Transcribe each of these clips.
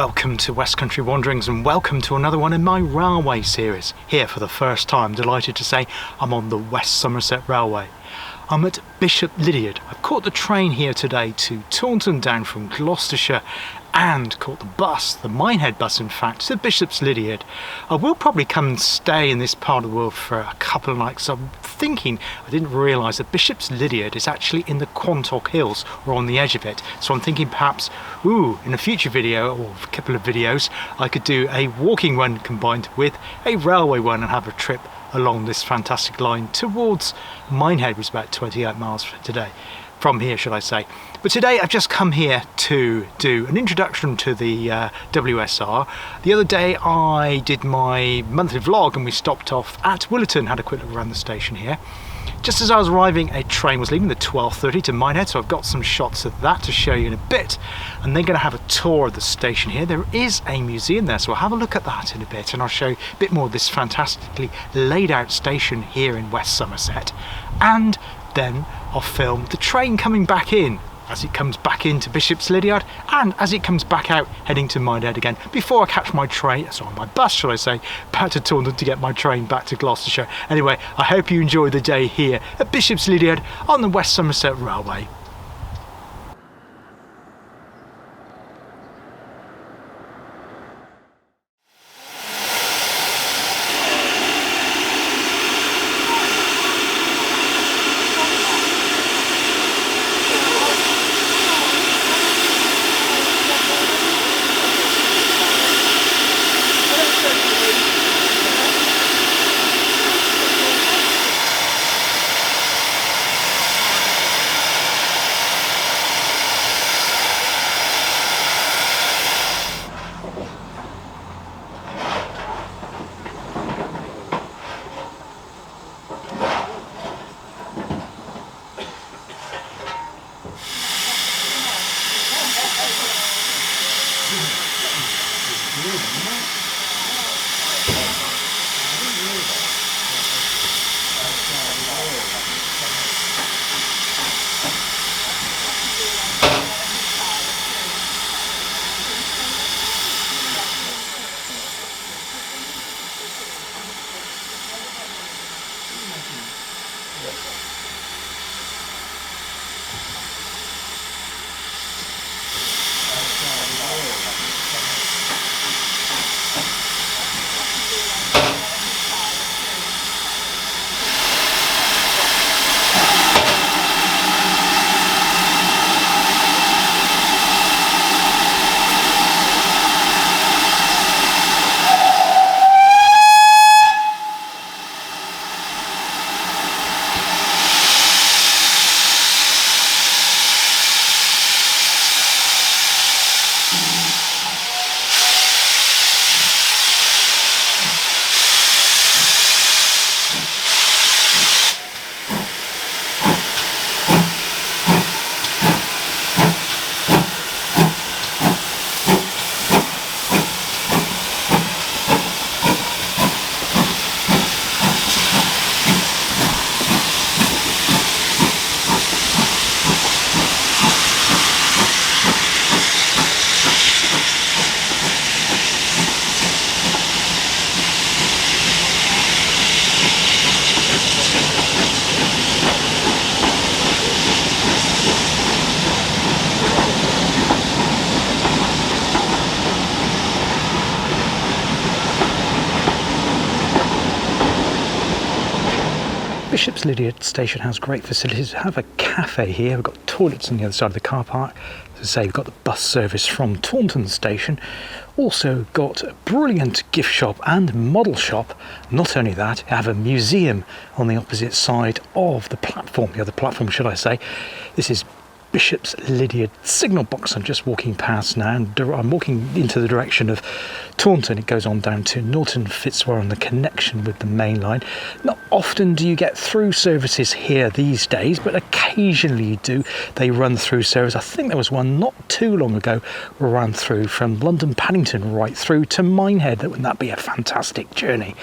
Welcome to West Country Wanderings and welcome to another one in my railway series. Here for the first time, delighted to say I'm on the West Somerset Railway. I'm at Bishop Lydeard. I've caught the train here today to Taunton down from Gloucestershire and caught the bus, the Minehead bus in fact, to Bishop's Lydeard. I will probably come and stay in this part of the world for a couple of nights. I'm thinking, I didn't realise that Bishop's Lydeard is actually in the Quantock Hills, or on the edge of it. So I'm thinking perhaps, in a future video, or a couple of videos, I could do a walking one combined with a railway one and have a trip along this fantastic line towards Minehead, which is about 28 miles today. From here, should I say. But today I've just come here to do an introduction to the WSR. The other day I did my monthly vlog and we stopped off at Willerton, had a quick look around the station here. Just as I was arriving, a train was leaving, the 12:30 to Minehead, so I've got some shots of that to show you in a bit. And then going to have a tour of the station here. There is a museum there, so I'll have a look at that in a bit and I'll show you a bit more of this fantastically laid out station here in West Somerset. And then I'll film the train coming back in as it comes back into Bishop's Lydeard and as it comes back out heading to Minehead again before I catch my train, sorry, my bus should I say, back to Taunton to get my train back to Gloucestershire. Anyway, I hope you enjoy the day here at Bishop's Lydeard on the West Somerset Railway. Bishop's Lydeard station has great facilities. We have a cafe here, we've got toilets on the other side of the car park. As I say, we've got the bus service from Taunton station. Also got a brilliant gift shop and model shop. Not only that, we have a museum on the opposite side of the platform, the other platform should I say. This is Bishop's Lydeard signal box. I'm just walking past now and I'm walking into the direction of Taunton. It goes on down to Norton Fitzroy on the connection with the main line. Not often do you get through services here these days, but occasionally you do. They run through service. I think there was one not too long ago ran through from London Paddington right through to Minehead. Wouldn't that be a fantastic journey?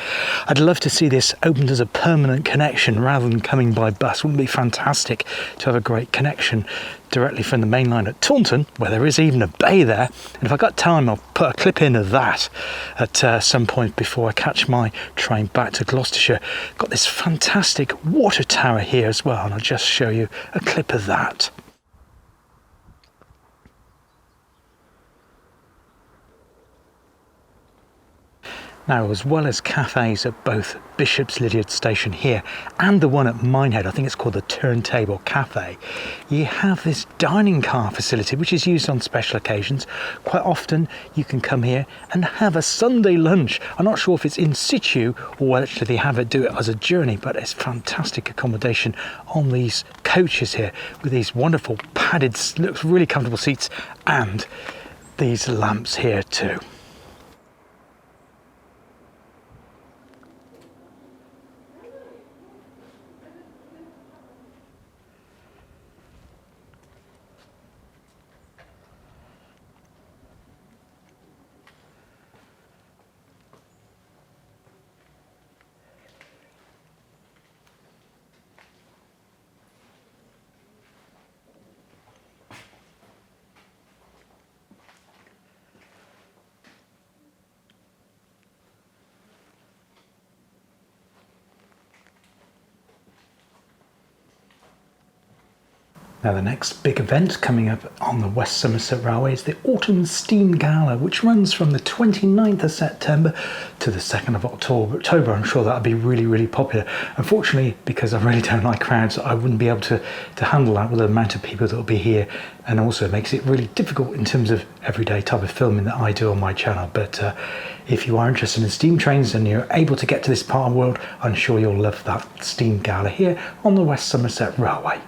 I'd love to see this opened as a permanent connection rather than coming by bus. Wouldn't it be fantastic to have a great connection directly from the main line at Taunton, where there is even a bay there. And if I've got time, I'll put a clip in of that at some point before I catch my train back to Gloucestershire. Got this fantastic water tower here as well, and I'll just show you a clip of that. Now, as well as cafes at both Bishop's Lydeard station here and the one at Minehead, I think it's called the Turntable Cafe, you have this dining car facility which is used on special occasions. Quite often you can come here and have a Sunday lunch. I'm not sure if it's in situ or actually they have it do it as a journey, but it's fantastic accommodation on these coaches here with these wonderful padded, looks really comfortable seats, and these lamps here too. Now, the next big event coming up on the West Somerset Railway is the Autumn Steam Gala, which runs from the 29th of September to the 2nd of October. I'm sure that'll be really, really popular. Unfortunately, because I really don't like crowds, I wouldn't be able to handle that with the amount of people that will be here, and also it makes it really difficult in terms of everyday type of filming that I do on my channel. But if you are interested in steam trains and you're able to get to this part of the world, I'm sure you'll love that Steam Gala here on the West Somerset Railway.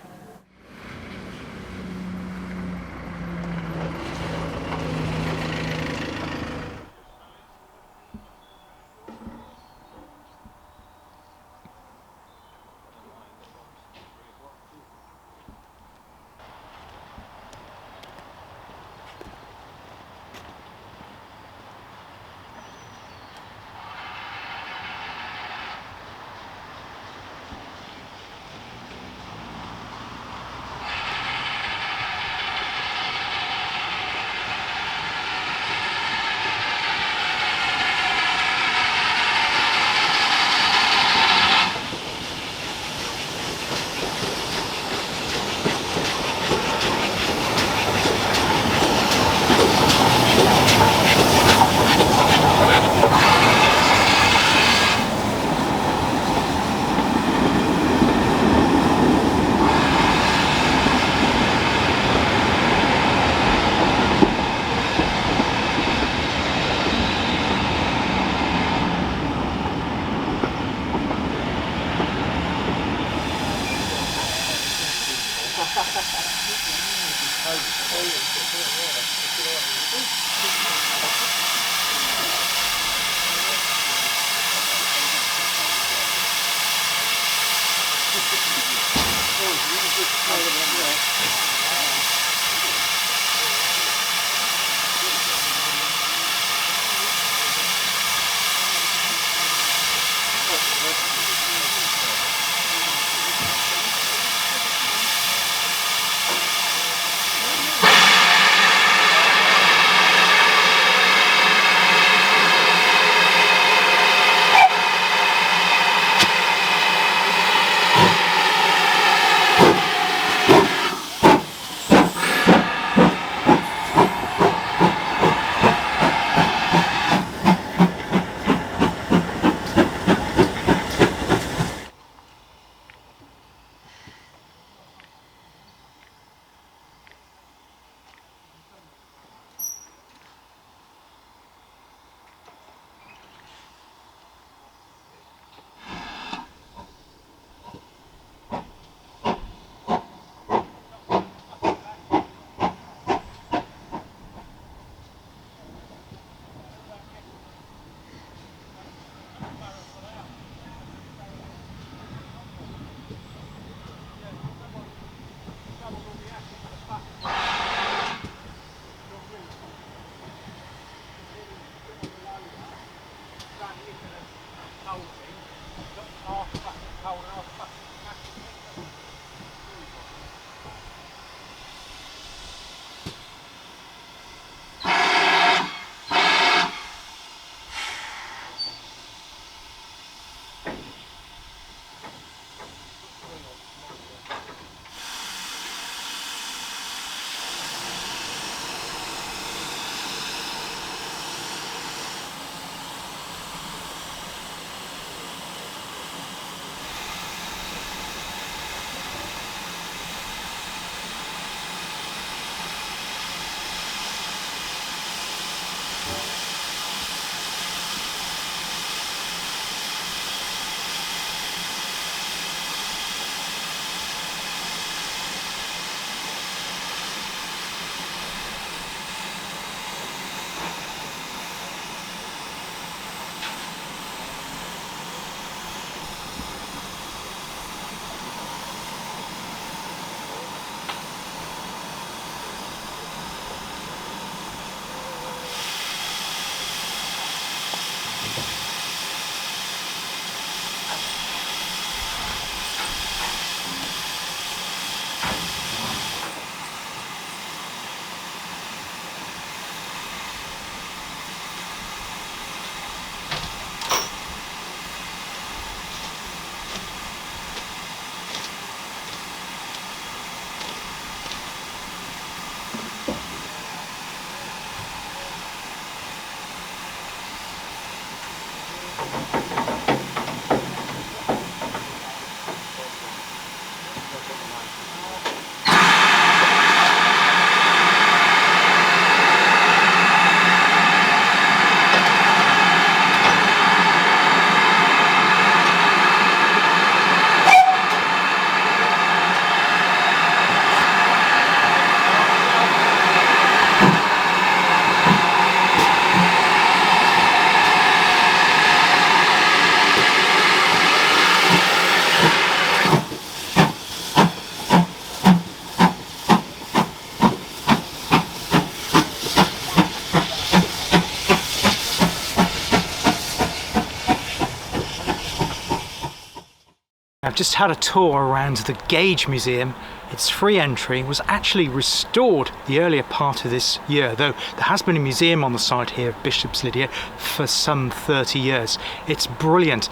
I've just had a tour around the Gauge Museum. Its free entry was actually restored the earlier part of this year, though there has been a museum on the site here of Bishop's Lydeard for some 30 years. It's brilliant,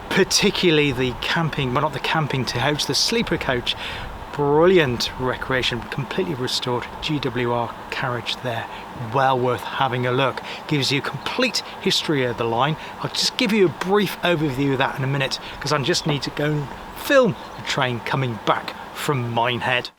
particularly the camping, well, not the camping coach, the sleeper coach. Brilliant recreation, completely restored GWR carriage there. Well worth having a look. Gives you a complete history of the line. I'll just give you a brief overview of that in a minute, because I just need to go and film the train coming back from Minehead.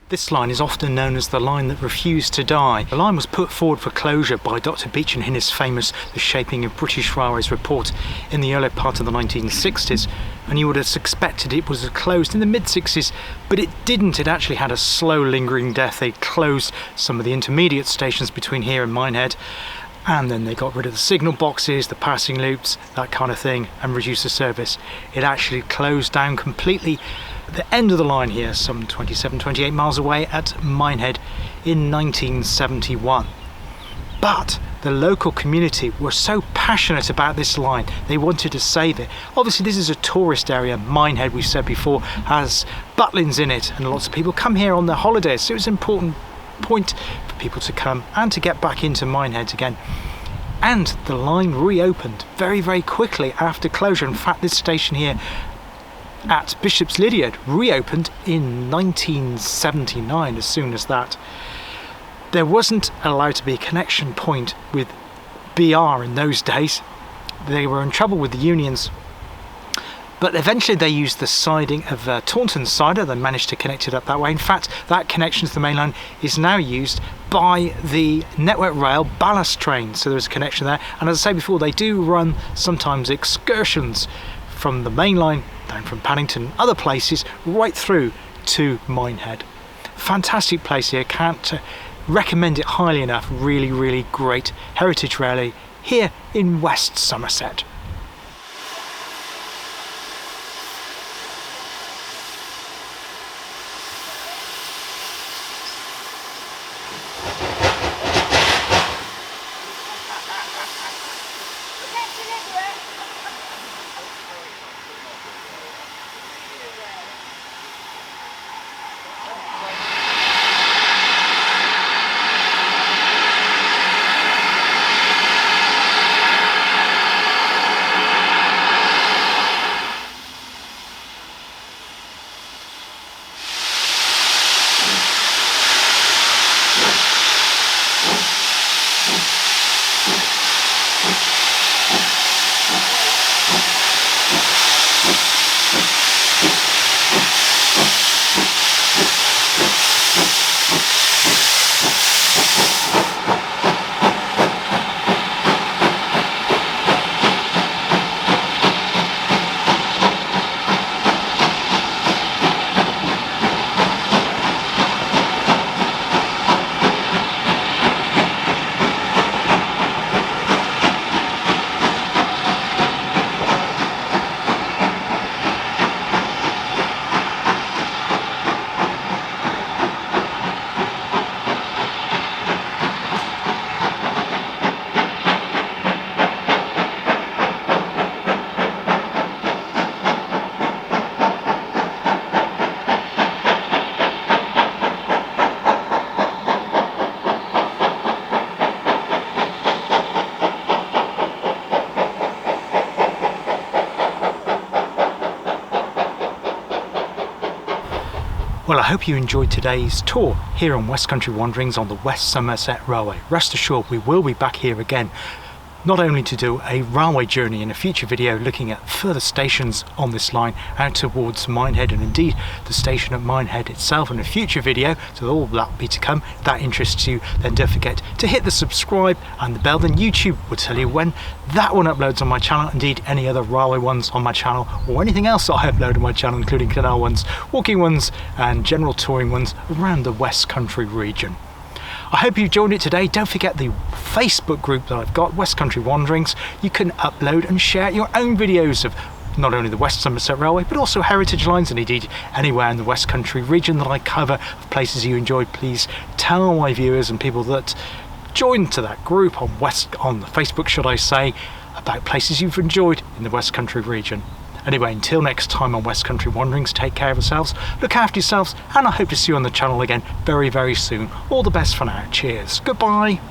This line is often known as the line that refused to die. The line was put forward for closure by Dr. Beechin in his famous The Shaping of British Railways report in the early part of the 1960s, and you would have suspected it was closed in the mid-60s, but it didn't. It actually had a slow lingering death. They closed some of the intermediate stations between here and Minehead, and then they got rid of the signal boxes, the passing loops, that kind of thing, and reduced the service. It actually closed down completely at the end of the line here, some 27-28 miles away at Minehead in 1971. But the local community were so passionate about this line, they wanted to save it. Obviously this is a tourist area. Minehead, we've said before, has Butlins in it, and lots of people come here on their holidays, so it's an important point for people to come and to get back into Minehead again. And the line reopened very, very quickly after closure. In fact, this station here at Bishop's Lydeard reopened in 1979. As soon as that, there wasn't allowed to be a connection point with BR in those days. They were in trouble with the unions, but eventually they used the siding of Taunton cider. They managed to connect it up that way. In fact, that connection to the main line is now used by the Network Rail ballast train, so there's a connection there. And as I say before, they do run sometimes excursions from the main line down from Paddington, other places, right through to Minehead. Fantastic place here, can't recommend it highly enough. Really, really great heritage railway here in West Somerset. Well, I hope you enjoyed today's tour here on West Country Wanderings on the West Somerset Railway. Rest assured we will be back here again, not only to do a railway journey in a future video looking at further stations on this line out towards Minehead, and indeed the station at Minehead itself in a future video, so all that will be to come. If that interests you, then don't forget to hit the subscribe and the bell, then YouTube will tell you when that one uploads on my channel, indeed any other railway ones on my channel or anything else that I upload on my channel, including canal ones, walking ones and general touring ones around the West Country region. I hope you joined it today. Don't forget the Facebook group that I've got, West Country Wanderings. You can upload and share your own videos of not only the West Somerset Railway but also heritage lines, and indeed anywhere in the West Country region that I cover of places you enjoyed. Please tell my viewers and people that join to that group on the Facebook, should I say, about places you've enjoyed in the West Country region. Anyway, until next time on West Country Wanderings, take care of yourselves, look after yourselves, and I hope to see you on the channel again very, very soon. All the best for now. Cheers. Goodbye.